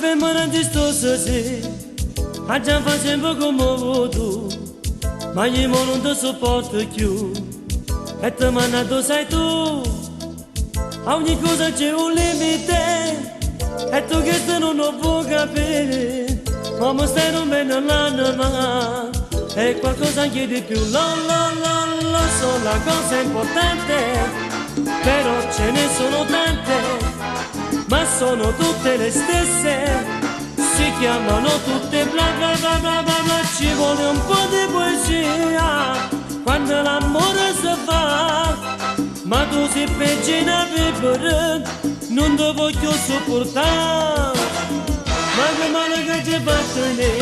femmina distossi, a già fa sempre come vuoto, ma io non ti sopporto più, e ti mandato sei tu, a ogni cosa c'è un limite, e tu che te non lo puoi capire, ma mi stai non bene l'anima, e qualcosa anche di più, lo so, la cosa importante, però ce ne sono tante, ma sono tutte le stesse, si chiamano tutte bla bla bla bla bla bla, ci vuole un po' di poesia quando l'amore si fa, ma tu sei peggina per non ti voglio sopportare, ma che male che ci fatto lì,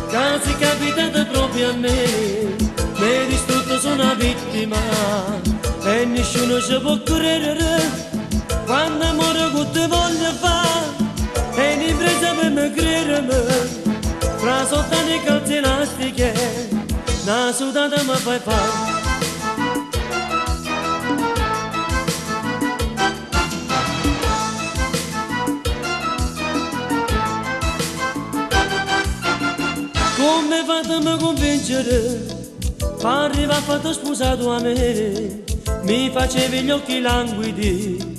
che si è capitato proprio a me, mi distrutto sono una vittima e nessuno ci può credere. Quando amore che ti voglio fare e un'impresa per me credermi, fra soltanto i calze elastiche una sudata mi fai fare. Come fatemi convincere per arrivare a fatto sposato a me, mi facevi gli occhi languidi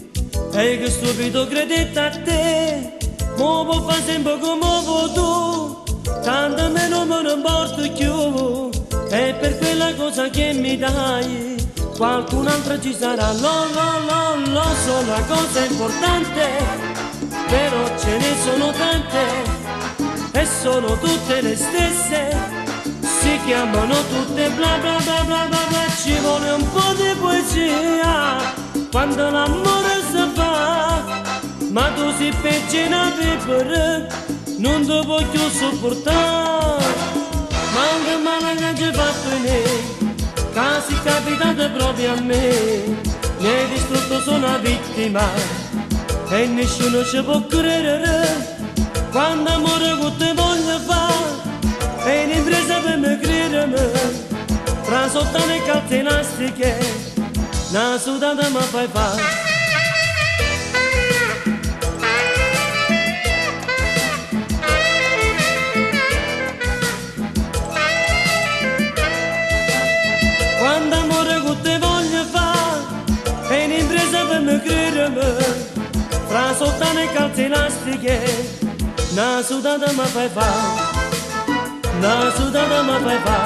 e che stupido credete a te, mo può fare sempre come vuoi tu, tanto meno me ne importa più, e per quella cosa che mi dai, qualcun altro ci sarà, lo so, la cosa importante, però ce ne sono tante, e sono tutte le stesse, si chiamano tutte bla bla bla bla bla bla, ci vuole un po' di poesia quando l'amore si fa, ma tu sei peggina per non ti voglio sopportare, ma anche male che ci fatto lì, che si è capitato proprio a me, mi hai distrutto sono una vittima e nessuno ci può credere, quando amore che ti voglio fare è un'impresa per me credermi, fra soltanto i calze elastiche una sudata mi fai fare. Quando amore che ti voglio fare è un'impresa per me credermi, fra soltanto i calze elastiche una sudata mi fai fare, una sudata mi fai fare.